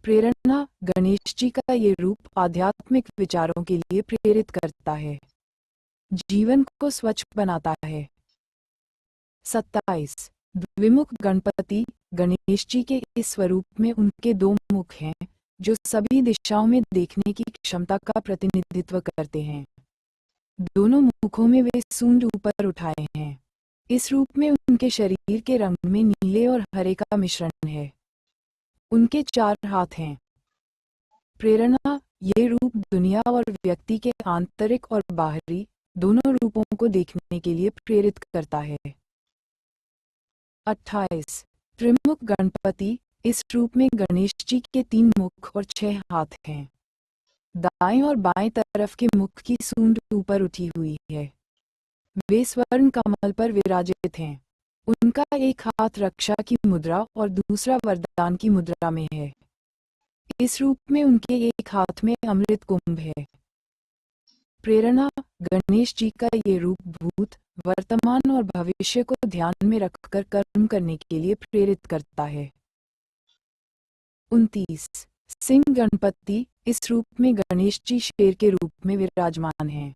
प्रेरणा, गणेश जी का ये रूप आध्यात्मिक विचारों के लिए प्रेरित करता है, जीवन को स्वच्छ बनाता है। 27 द्विमुख गणपति, गणेश जी के इस स्वरूप में उनके 2 मुख हैं जो सभी दिशाओं में देखने की क्षमता का प्रतिनिधित्व करते हैं। दोनों मुखों में वे सूंड ऊपर उठाए हैं। इस रूप में उनके शरीर के रंग में नीले और हरे का मिश्रण है। उनके 4 हाथ हैं। प्रेरणा, ये रूप दुनिया और व्यक्ति के आंतरिक और बाहरी दोनों रूपों को देखने के लिए प्रेरित करता है। 28 त्रिमुख गणपति, इस रूप में गणेश जी के 3 मुख और 6 हाथ हैं। दाएं और बाएं तरफ के मुख की सूंड ऊपर उठी हुई है। वे स्वर्ण कमल पर विराजित हैं। उनका एक हाथ रक्षा की मुद्रा और दूसरा वरदान की मुद्रा में है। इस रूप में उनके एक हाथ में अमृत कुंभ है। प्रेरणा, गणेश जी का ये रूप भूत, वर्तमान और भविष्य को ध्यान में रखकर कर्म करने के लिए प्रेरित करता है। 29 सिंह गणपति, इस रूप में गणेश जी शेर के रूप में विराजमान हैं।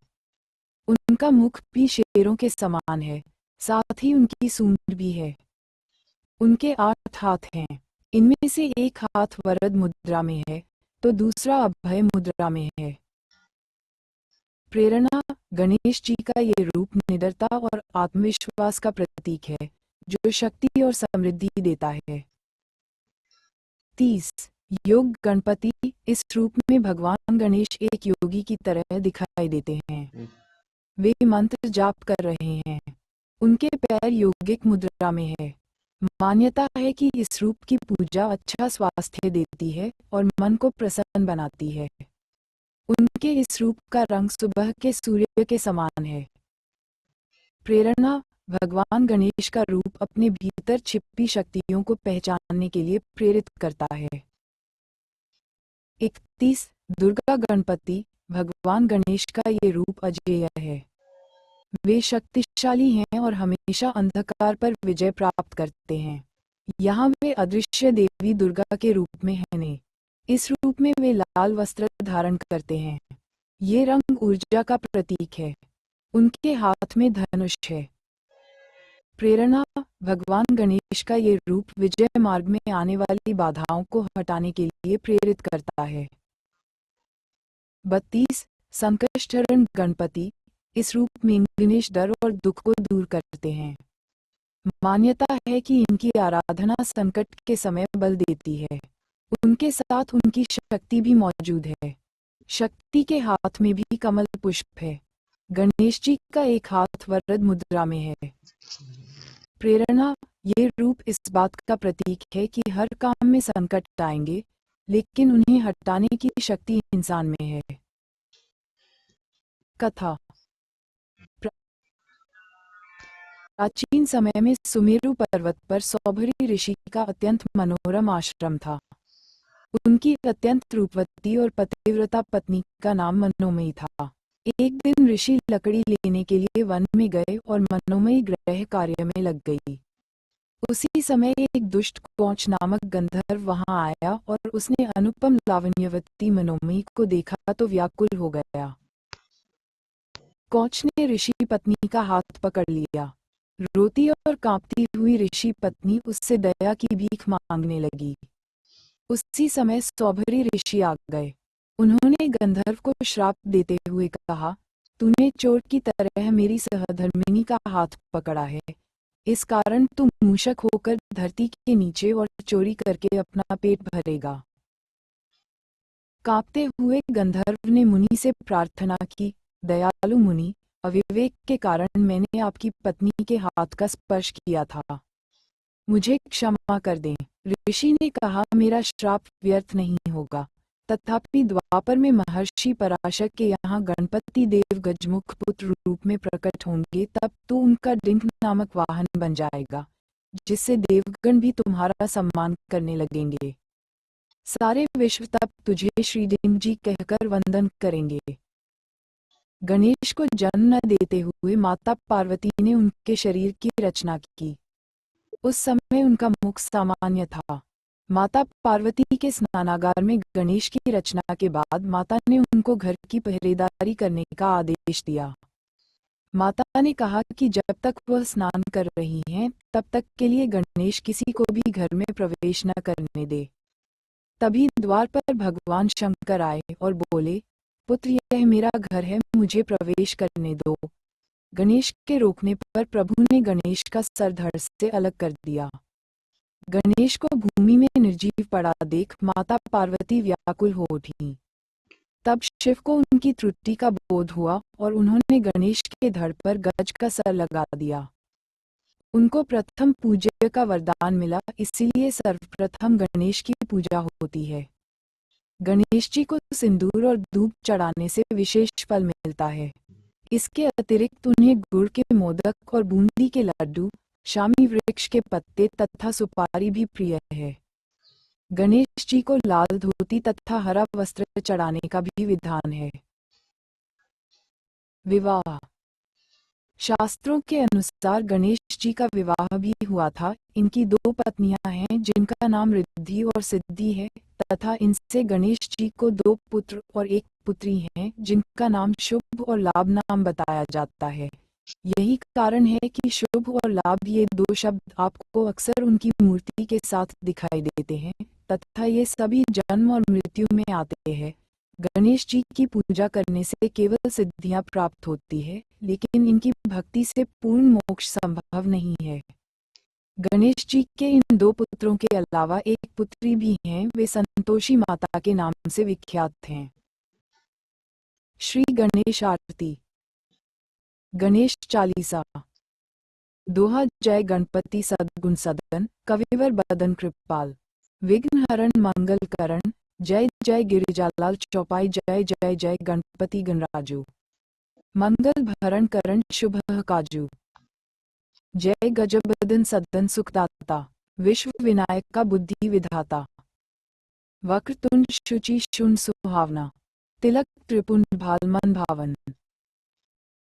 उनका मुख भी शेरों के समान है, साथ ही उनकी सूंड भी है। उनके 8 हाथ हैं। इनमें से एक हाथ वरद मुद्रा में है तो दूसरा अभय मुद्रा में है। प्रेरणा, गणेश जी का ये रूप निडरता और आत्मविश्वास का प्रतीक है जो शक्ति और समृद्धि देता है। 30 योग गणपति, इस रूप में भगवान गणेश एक योगी की तरह दिखाई देते हैं। वे मंत्र जाप कर रहे हैं। उनके पैर योगिक मुद्रा में है। मान्यता है कि इस रूप की पूजा अच्छा स्वास्थ्य देती है और मन को प्रसन्न बनाती है। उनके इस रूप का रंग सुबह के सूर्य के समान है। प्रेरणा, भगवान गणेश का रूप अपने भीतर छिपी शक्तियों को पहचानने के लिए प्रेरित करता है। 31 दुर्गा गणपति, भगवान गणेश का ये रूप अजेय है। वे शक्तिशाली हैं और हमेशा अंधकार पर विजय प्राप्त करते हैं। यहाँ वे अदृश्य देवी दुर्गा के रूप में हैं। इस रूप में वे लाल वस्त्र धारण करते हैं। ये रंग ऊर्जा का प्रतीक है। उनके हाथ में धनुष है। प्रेरणा, भगवान गणेश का ये रूप विजय मार्ग में आने वाली बाधाओं को हटाने के लिए प्रेरित करता है। 32 संकष्टहरण गणपति। इस रूप में गणेश डर और दुख को दूर करते हैं। मान्यता है कि इनकी आराधना संकट के समय बल देती है। उनके साथ उनकी शक्ति भी मौजूद है। शक्ति के हाथ में भी कमल पुष्प है। गणेश जी का एक हाथ वरद मुद्रा में है। प्रेरणा। ये रूप इस बात का प्रतीक है कि हर काम में संकट आएंगे, लेकिन उन्हें हटाने की शक्ति इंसान में है। कथा। प्राचीन समय में सुमेरु पर्वत पर सौभरी ऋषि का अत्यंत मनोरम आश्रम था। उनकी अत्यंत रूपवती और पतिव्रता पत्नी का नाम मनोमयी था। एक दिन ऋषि लकड़ी लेने के लिए वन में गए और मनोमयी गृह कार्य में लग गई। उसी समय एक दुष्ट कौच नामक गंधर्व वहां आया और उसने अनुपम लावण्यवती मनोमयी को देखा तो व्याकुल हो गया। कौच ने ऋषि पत्नी का हाथ पकड़ लिया। रोती और कांपती हुई ऋषि पत्नी उससे दया की भीख मांगने लगी। उसी समय सौभरी ऋषि आ गए। उन्होंने गंधर्व को श्राप देते हुए कहा, तूने चोर की तरह मेरी सहधर्मिणी का हाथ पकड़ा है, इस कारण तू मूषक होकर धरती के नीचे और चोरी करके अपना पेट भरेगा। कांपते हुए गंधर्व ने मुनि से प्रार्थना की, दयालु मुनि, अविवेक के कारण मैंने आपकी पत्नी के हाथ का स्पर्श किया था, मुझे क्षमा कर दें। ऋषि ने कहा, मेरा श्राप व्यर्थ नहीं होगा। तथापि द्वापर में महर्षि पराशर के यहाँ गणपति देव गजमुख पुत्र रूप में प्रकट होंगे, तब तो उनका डिंभ नामक वाहन बन जाएगा, जिससे देवगण भी तुम्हारा सम्मान करने लगेंगे। सारे विश्व तब तुझे श्री डिंभ जी कहकर वंदन करेंगे। गणेश को जन्म न देते हुए माता पार्वती ने उनके शरीर की रचना की। उस समय उनका मुख सामान्य था। माता पार्वती के स्नानागार में गणेश की रचना के बाद माता ने उनको घर की पहरेदारी करने का आदेश दिया। माता ने कहा कि जब तक वह स्नान कर रही हैं, तब तक के लिए गणेश किसी को भी घर में प्रवेश न करने दे। तभी द्वार पर भगवान शंकर आए और बोले, पुत्र, यह मेरा घर है, मुझे प्रवेश करने दो। गणेश के रोकने पर प्रभु ने गणेश का सर धड़ से अलग कर दिया। गणेश को भूमि में निर्जीव पड़ा देख माता पार्वती व्याकुल हो उठी। तब शिव को उनकी त्रुटि का बोध हुआ और उन्होंने गणेश के धड़ पर गज का सर लगा दिया। उनको प्रथम पूज्य का वरदान मिला, इसीलिए सर्वप्रथम गणेश की पूजा होती है। गणेश जी को सिंदूर और धूप चढ़ाने से विशेष फल मिलता है। इसके अतिरिक्त उन्हें गुड़ के मोदक और बूंदी के लड्डू, शामी वृक्ष के पत्ते तथा सुपारी भी प्रिय है। गणेश जी को लाल धोती तथा हरा वस्त्र चढ़ाने का भी विधान है। विवाह। शास्त्रों के अनुसार गणेश जी का विवाह भी हुआ था। इनकी दो पत्नियां हैं जिनका नाम रिद्धि और सिद्धि है, तथा इनसे गणेश जी को दो पुत्र और एक पुत्री हैं जिनका नाम शुभ और लाभ नाम बताया जाता है। यही कारण है कि शुभ और लाभ ये दो शब्द आपको अक्सर उनकी मूर्ति के साथ दिखाई देते हैं, तथा ये सभी जन्म और मृत्यु में आते हैं। गणेश जी की पूजा करने से केवल सिद्धियां प्राप्त होती है, लेकिन इनकी भक्ति से पूर्ण मोक्ष संभव नहीं है। गणेश जी के इन दो पुत्रों के अलावा एक पुत्री भी हैं, वे संतोषी माता के नाम से विख्यात हैं। श्री गणेश आरती। गणेश चालीसा। दोहा। जय गणपति सद्गुण सदन, कविवर बदन कृपाल, विघ्न हरण मंगल करण, जय जय गिरिजालाल चौपाई, जय जय जय गणपति गणराजू, मंगल भरण करण शुभ काजू। जय गजबदन सदन सुखदाता, विश्व विनायक का बुद्धि विधाता, वक्रतुंड शुचि शून सुहावना, तिलक त्रिपुंड भाल मन भावन,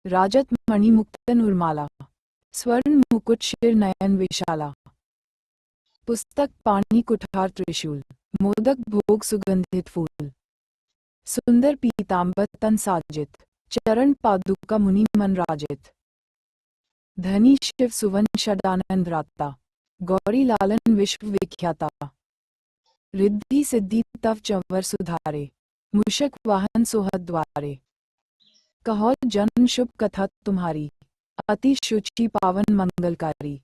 राजत मणि मुक्तन उर्माला, स्वर्ण मुकुट शिर नयन विशाला, पुस्तक पाणी कुठार त्रिशूल, मोदक भोग सुगंधित फूल, सुंदर पीतांबर तन साजित, चरण पादुका मुनि मन राजित, धनी शिव सुवन षडानंद राता, गौरी लालन विश्व विख्याता। रिद्धि सिद्धि तव चंवर सुधारे, मूषक वाहन सोहत द्वारे। कहो जन्म शुभ कथा तुम्हारी, अति शुचि पावन मंगलकारी।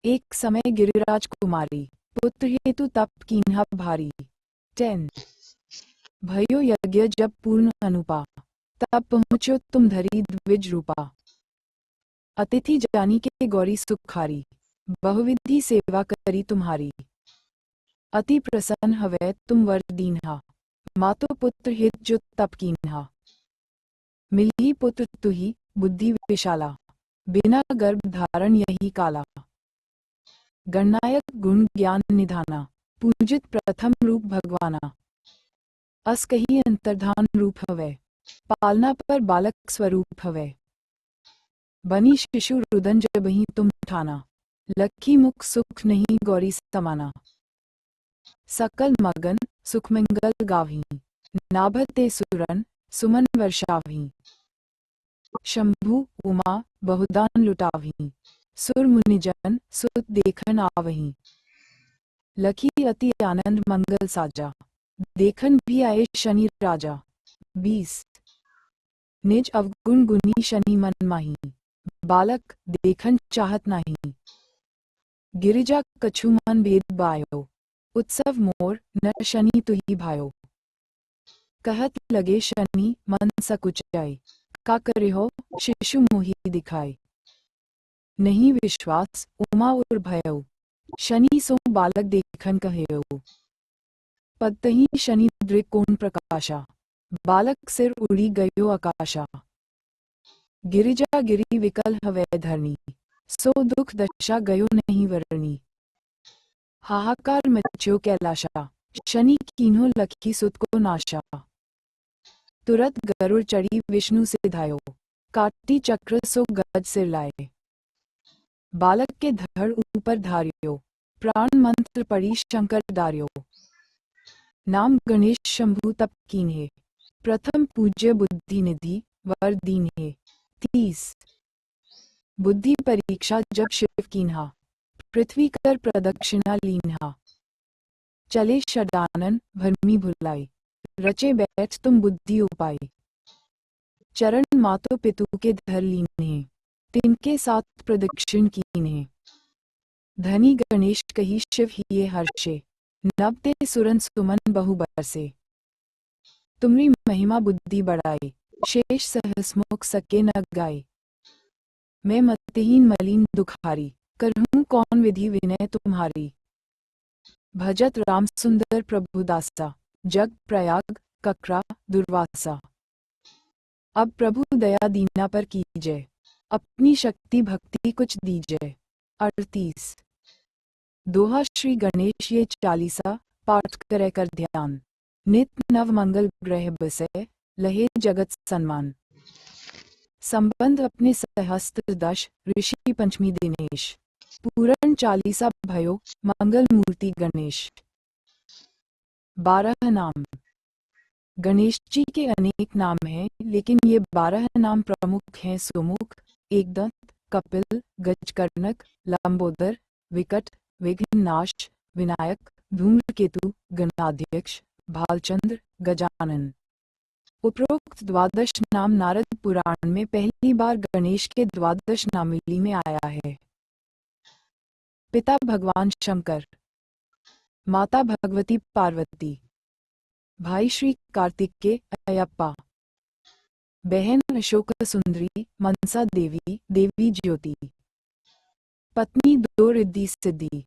एक समय गिरिराज कुमारी, पुत्र हेतु तप कीन्हा भारी। 10 भयो यज्ञ जब पूर्ण अनुपा, तब पहुँचो तुम धरी द्विज रूपा। अतिथि जानी के गौरी सुखारी, बहुविधि सेवा करी तुम्हारी। अति प्रसन्न हवै तुम वर दीन्हा, मातो पुत्र हित जो तप कीन्हा। मिली पुत्र तुही बुद्धि विशाला, बिना गर्भ धारण यही काला। गणनायक गुण ज्ञान निधाना, पूजित प्रथम रूप भगवाना। अस कही अंतर्धान रूप हवै, पालना पर बालक स्वरूप हवै। बनी शिशु रुदन जबहि तुम ठाना, लखी मुख सुख नहीं गौरी समाना। सकल मगन सुख मंगल गावहीं, नाभते सुरन सुमन वर्षावहीं। शंभु उमा बहुदान लुटावहीं, सुर मुनिजन सुत देखन आवहीं। लखी अति आनंद मंगल साजा, देखन भी आए शनि राजा। 20 निज अवगुण गुनी शनि मन माही, बालक देखन चाहत नहीं। गिरिजा कछु मन भेद बायो, उत्सव मोर न शनि तुही भायो। कहत लगे शनि मन सकुचाई, का करे हो शिशु मोहि दिखाई। नहीं विश्वास उमा और भयो, शनि सो बालक देखन कहेयो। पदतहि शनि दृकोण प्रकाशा, बालक सिर उड़ी गयो आकाशा। गिरिजा गिरी विकल हवै धरणी, सो दुख दशा गयो नहीं वरणी। हाहाकार मच्यो कैलाशा, शनि कीन्हो लखी सुत को नाशा। तुरत गरुड़ चढ़ी विष्णु से धायो, काटी चक्र सो गज सिर लाए। बालक के धड़ ऊपर धार्यो, प्राण मंत्र पड़ी शंकर दार्यो। नाम गणेश शंभु तप कीन्हे, प्रथम पूज्य बुद्धि निधि वर दीन्हे। 30 बुद्धि परीक्षा जब शिव कीन्हा, पृथ्वी कर प्रदक्षिणा लीन्हा। चले षडानन भरमी भुलाई, रचे बैठ तुम बुद्धि उपाय। चरण मातो पितु के धर लीन्हे, तिनके साथ प्रदक्षिण कीन्हे। धनी गणेश कही शिव हिये हर्षे, नवते सुरन सुमन बहु बरसे। तुमरी महिमा बुद्धि बढ़ाई, शेष सहस्मुख सके न गाय। मैं मतहीन मलिन दुखारी, करहूँ कौन विधि विनय तुम्हारी। भजत राम सुंदर प्रभु दासा, जग प्रयाग ककरा दुर्वासा। अब प्रभु दया दीना पर कीजय, अपनी शक्ति भक्ति कुछ दीजय। 38 दोहा श्री गणेश ये 40 पाठ करे कर ध्यान। नित नव मंगल ग्रह बसे, लहे जगत सन्मान। संबंध अपने सहस्त्र दश, ऋषि पंचमी दिनेश। पूरण 40 भयो, मंगल मूर्ति गणेश। 12 नाम। गणेश जी के अनेक नाम हैं, लेकिन ये 12 नाम प्रमुख हैं। सुमुख, एकदंत, कपिल, गजकर्णक, लंबोदर, विकट, विघ्ननाश, विनायक, धूम्रकेतु, गणाध्यक्ष, भालचंद्र, गजानन। उपरोक्त 12 नाम नारद पुराण में पहली बार गणेश के 12 नामिली में आया है। पिता भगवान शंकर, माता भगवती पार्वती, भाई श्री कार्तिकेय अयप्पा, बहन अशोक सुंदरी मनसा देवी देवी ज्योति, पत्नी 2 रिद्धि सिद्धि,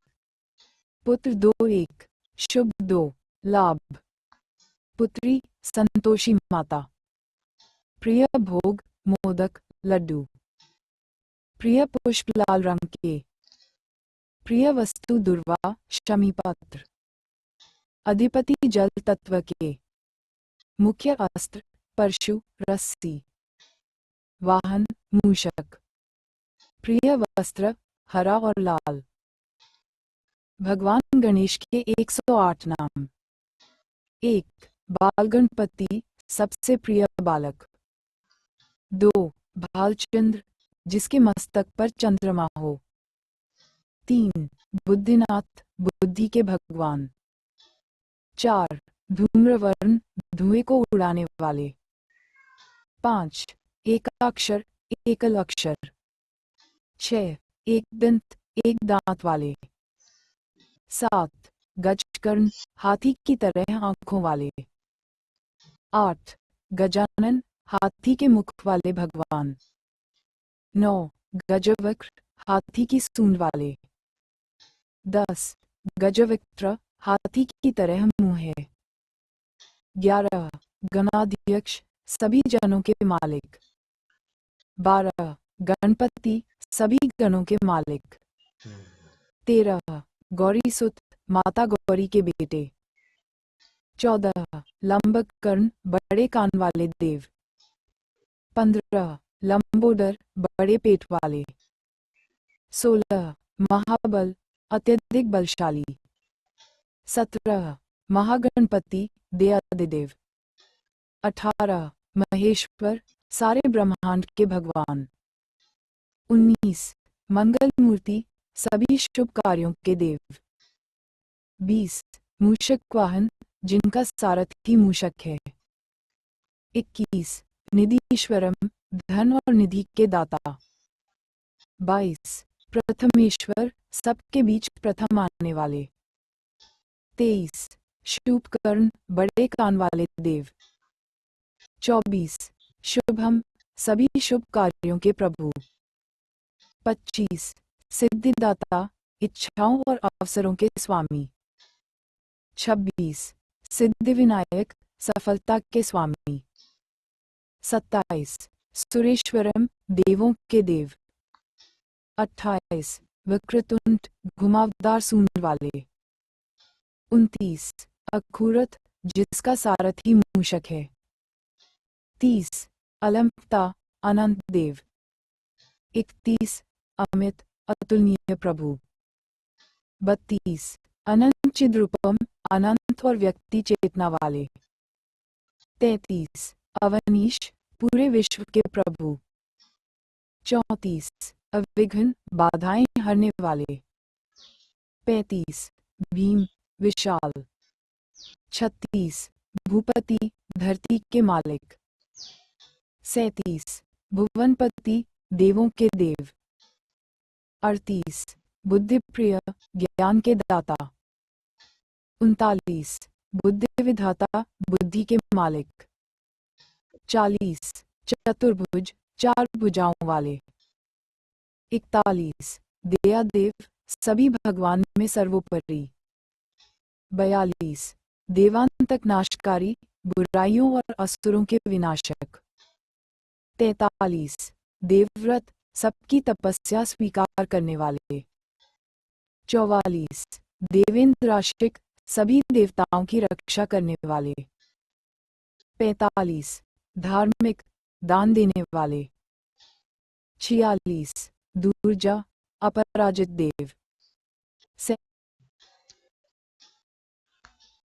पुत्र 2 1 शुभ 2 लाभ, पुत्री संतोषी माता। प्रिय भोग मोदक लड्डू, प्रिय पुष्प लाल रंग के, प्रिय वस्तु दुर्वा शमी पत्र। अधिपति जल तत्व के, मुख्य अस्त्र परशु रस्सी, वाहन मूषक, प्रिय वस्त्र हरा और लाल। भगवान गणेश के 108 नाम। 1 बाल गणपति सबसे प्रिय बालक। 2 भालचंद्र जिसके मस्तक पर चंद्रमा हो। 3. बुद्धिनाथ, बुद्धि के भगवान। 4. धूम्रवर्ण, धुएं को उड़ाने वाले। 5. एकाक्षर, एकल अक्षर। 6. एक दंत, एक दांत वाले। 7. गजकर्ण, हाथी की तरह आंखों वाले। 8. गजानन, हाथी के मुख वाले भगवान। 9. गजवक्र, हाथी की सूंड वाले। 10. गजवक्त्र, हाथी की तरह मुंह है। 11. गणाध्यक्ष, सभी जनों के मालिक। 12. गणपति, सभी गणों के मालिक। 13. गौरीसुत, माता गौरी के बेटे। 14. लंबकर्ण, बड़े कान वाले देव। 15. लंबोदर, बड़े पेट वाले। 16. महाबल, अत्यधिक बलशाली। 17. महागणपति, देवाधिदेव। 18. महेश्वर, सारे ब्रह्मांड के भगवान। 19. मंगल मूर्ति, सभी शुभ कार्यों के देव। 20. मूषक वाहन, जिनका सारथी मूषक है। 21. निधीश्वरम, धन और निधि के दाता। 22. प्रथमेश्वर, सबके बीच प्रथम आने वाले। 23. शुभकर्ण, बड़े कान वाले देव। 24. शुभम, सभी शुभ कार्यों के प्रभु। 25. सिद्धिदाता, इच्छाओं और अवसरों के स्वामी। 26. सिद्धिविनायक, सफलता के स्वामी। 27. सुरेश्वरम, देवों के देव। 28. वक्रतुंड, घुमावदार सूंड वाले। 29. अखूरत, जिसका सारथी मूषक है। 30. अलंपता, अनंत देव। 31. अमित, अतुलनीय प्रभु। 32. अनंत चिद्रूपम, अनंत और व्यक्ति चेतना वाले। 33. अवनीश, पूरे विश्व के प्रभु। 34. अविघ्न, बाधाएं हरने वाले। 35. भीम, विशाल। 36. भूपति, धरती के मालिक। 37. भुवनपति, देवों के देव। 38. बुद्धिप्रिय, ज्ञान के दाता। 39. बुद्धि विधाता, बुद्धि के मालिक। 40. चतुर्भुज, चार भुजाओं वाले। 41. दयादेव, सभी भगवान में सर्वोपरि। 42. देवांतक नाशकारी, बुराइयों और असुरों के विनाशक। 43. देवव्रत, सबकी तपस्या स्वीकार करने वाले। 44. देवेंद्राशिक, सभी देवताओं की रक्षा करने वाले। 45. धार्मिक, दान देने वाले। 46. दूरजा, अपराजित देव।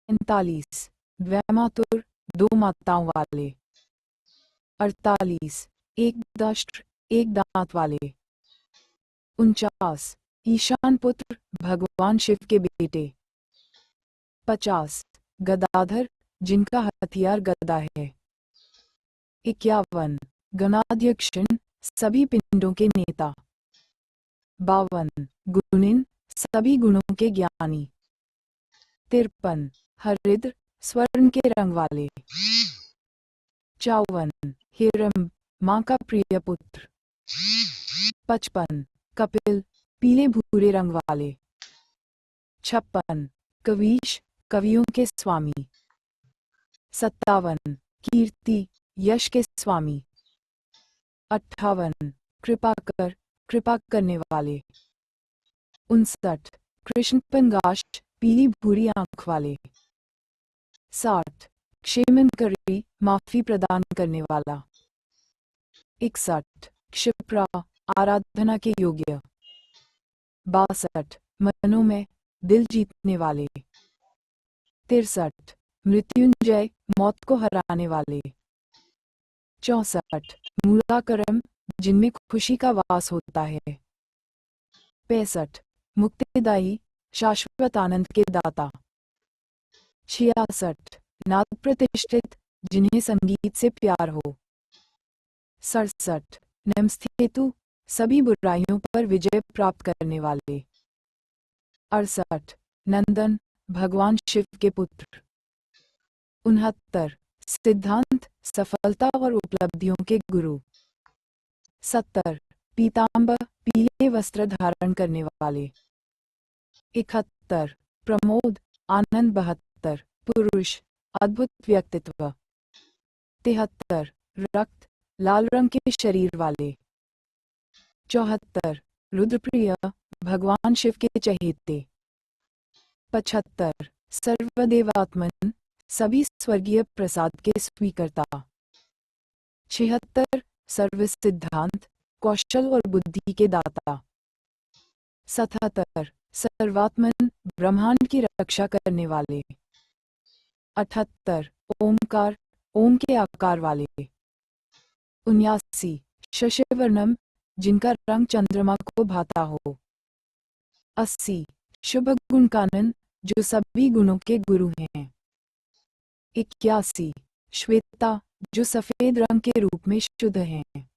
47. द्वैमातुर, दो माताओं वाले। 48. एक दष्ट्र, एक दांत वाले। 49. ईशान पुत्र, भगवान शिव के बेटे। 50. गदाधर, जिनका हथियार गदा है। 51. गणाध्यक्षन, सभी पिंडों के नेता। 52. गुणिन, सभी गुणों के ज्ञानी। 53. हरिद्र, स्वर्ण के रंग वाले। 54. हिरम, मां का प्रिय पुत्र। 55. कपिल, पीले भूरे रंग वाले। 56. कवीश, कवियों के स्वामी। 57. कीर्ति, यश के स्वामी। 58. कृपाकर, कृपा करने वाले। 59. कृष्ण पंगाश, पीली भूरी आंख वाले। 60. क्षेमनकरी, माफी प्रदान करने वाला। 61. क्षिप्रा, आराधना के योग्य। 62. मनोमय, दिल जीतने वाले। 63. मृत्युंजय, मौत को हराने वाले। 64. मूलाकरम, जिनमें खुशी का वास होता है। 65 मुक्तिदायी, शाश्वत आनंद के दाता। 66 नाद प्रतिष्ठित, जिन्हें संगीत से प्यार हो। 67 नमस्तेतु, सभी बुराइयों पर विजय प्राप्त करने वाले। 68 नंदन, भगवान शिव के पुत्र। 69 सिद्धांत, सफलता और उपलब्धियों के गुरु। 70 पीतांबर, पीले वस्त्र धारण करने वाले। 71 प्रमोद, आनंद। 72 पुरुष, अद्भुत व्यक्तित्व। 73 रक्त, लाल रंग के शरीर वाले। 74 रुद्रप्रिय, भगवान शिव के चहेते। 75 सर्वदेवात्मन, सभी स्वर्गीय प्रसाद के स्वीकर्ता। 76 सर्व सिद्धांत, कौशल और बुद्धि के दाता। 77 सर्वात्मन, ब्रह्मांड की रक्षा करने वाले। 78 ओमकार, ओम के आकार वाले। 79 शशिवर्णम, जिनका रंग चंद्रमा को भाता हो। 80 शुभ गुण कानन, जो सभी गुणों के गुरु हैं। 81 श्वेता, जो सफेद रंग के रूप में शुद्ध हैं।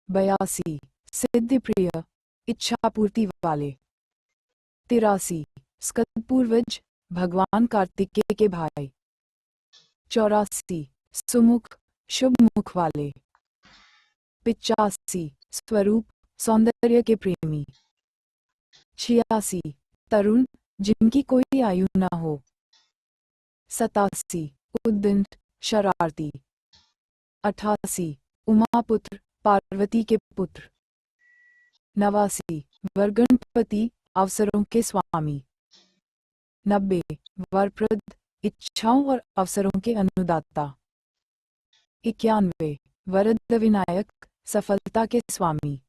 82 सिद्धि प्रिय, इच्छा पूर्ति वाले। 83 स्कंद पूर्वज, भगवान कार्तिकेय के भाई। 84 सुमुख, शुभ मुख वाले। 85 स्वरूप, सौंदर्य के प्रेमी। 86 तरुण, जिनकी कोई आयु न हो। 87 उद्दंड, शरारती। 88 उमापुत्र, पार्वती के पुत्र। 89 वरगणपति, अवसरों के स्वामी। 90 वरप्रद, इच्छाओं और अवसरों के अनुदाता। 91 वरद विनायक, सफलता के स्वामी।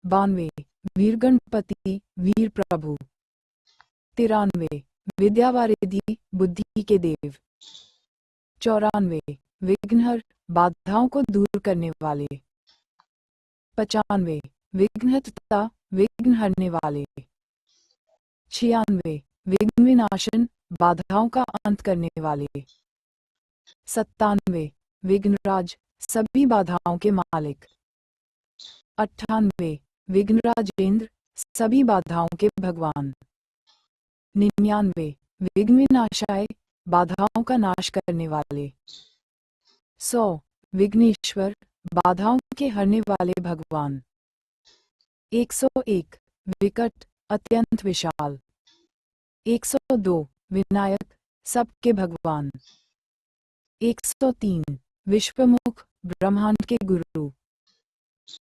92 वीर गणपति, वीर प्रभु। 93 विद्यावारिधि, बुद्धि के देव। 94 विघ्नहर, बाधाओं को दूर करने वाले। 95 विघ्नहर्ता, विघ्न हरने वाले। 96 विघ्न विनाशन, बाधाओं का अंत करने वाले। 97 विघ्नराज, सभी बाधाओं के मालिक। 98 विघ्नराजेंद्र, सभी बाधाओं के भगवान। 99 विघ्न विनाशाय, बाधाओं का नाश करने वाले। 100 विघ्नेश्वर, बाधाओं के हरने वाले भगवान। 101 विकट, अत्यंत विशाल। 102 विनायक, सबके भगवान। 103 विश्वमुख, ब्रह्मांड के गुरु।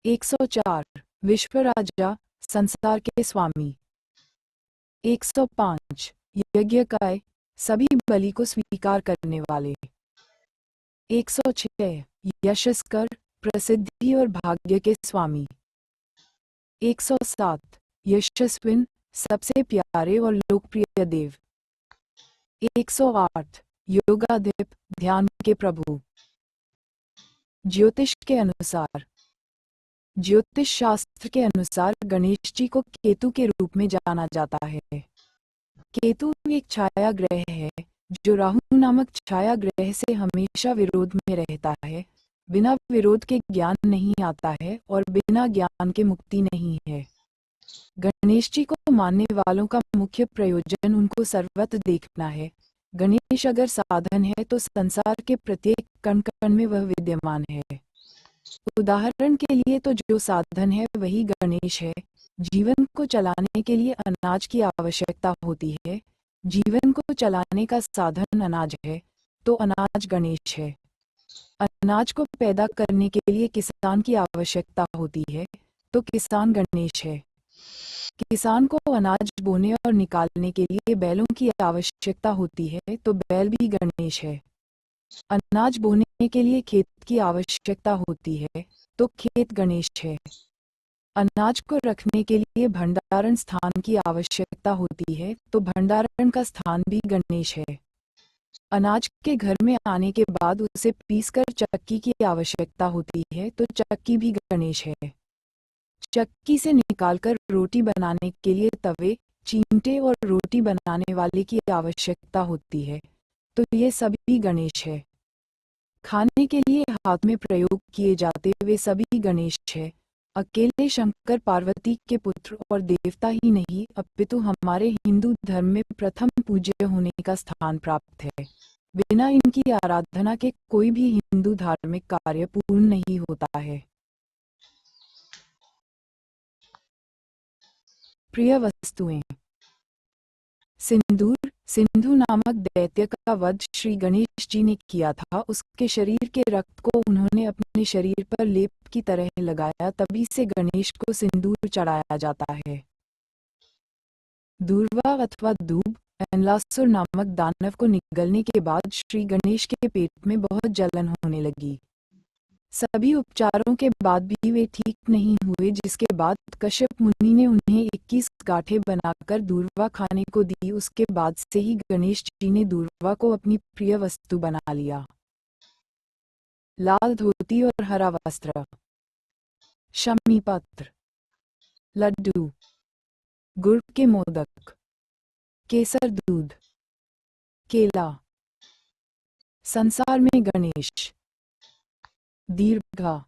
104 विश्व राजा, संसार के स्वामी। 105 यज्ञकाय, सभी बलि को स्वीकार करने वाले। 106 यशस्कर, प्रसिद्धि और भाग्य के स्वामी। 107 यशस्विन, सबसे प्यारे और लोकप्रिय देव। 108 योगाधिप, ध्यान के प्रभु। ज्योतिष के अनुसार, ज्योतिष शास्त्र के अनुसार गणेश जी को केतु के रूप में जाना जाता है। केतु एक छाया ग्रह है, जो राहु नामक छाया ग्रह से हमेशा विरोध में रहता है। बिना विरोध के ज्ञान नहीं आता है और बिना ज्ञान के मुक्ति नहीं है। गणेश जी को मानने वालों का मुख्य प्रयोजन उनको सर्वत्र देखना है। गणेश अगर साधन है तो संसार के प्रत्येक कण कण में वह विद्यमान है। उदाहरण के लिए तो जो साधन है वही गणेश है। जीवन को चलाने के लिए अनाज की आवश्यकता होती है। जीवन को चलाने का साधन अनाज है, तो अनाज गणेश है। अनाज को पैदा करने के लिए किसान की आवश्यकता होती है, तो किसान गणेश है। किसान को अनाज बोने और निकालने के लिए बैलों की आवश्यकता होती है, तो बैल भी गणेश है। अनाज बोने के लिए खेत की आवश्यकता होती है, तो खेत गणेश है। अनाज को रखने के लिए भंडारण स्थान की आवश्यकता होती है, तो भंडारण का स्थान भी गणेश है। अनाज के घर में आने के बाद उसे पीसकर चक्की की आवश्यकता होती है, तो चक्की भी गणेश है। चक्की से निकालकर रोटी बनाने के लिए तवे, चीमटे और रोटी बनाने वाले की आवश्यकता होती है, तो ये सभी गणेश है। खाने के लिए हाथ में प्रयोग किए जाते वे सभी गणेश है। अकेले शंकर पार्वती के पुत्र और देवता ही नहीं, अपितु हमारे हिंदू धर्म में प्रथम पूज्य होने का स्थान प्राप्त है। बिना इनकी आराधना के कोई भी हिंदू धार्मिक कार्य पूर्ण नहीं होता है। प्रिय वस्तुएं। सिंदूर। सिंधु नामक दैत्य का वध श्री गणेश जी ने किया था। उसके शरीर के रक्त को उन्होंने अपने शरीर पर लेप की तरह लगाया, तभी से गणेश को सिंदूर चढ़ाया जाता है। दूर्वा अथवा दूब। अनलासुर नामक दानव को निगलने के बाद श्री गणेश के पेट में बहुत जलन होने लगी। सभी उपचारों के बाद भी वे ठीक नहीं हुए, जिसके बाद कश्यप मुनि ने उन्हें 21 गांठें बनाकर दूर्वा खाने को दी। उसके बाद से ही गणेश जी ने दूर्वा को अपनी प्रिय वस्तु बना लिया। लाल धोती और हरा वस्त्र। शमी पत्र। लड्डू। गुड़ के मोदक। केसर दूध। केला। संसार में गणेश। दीर्घा।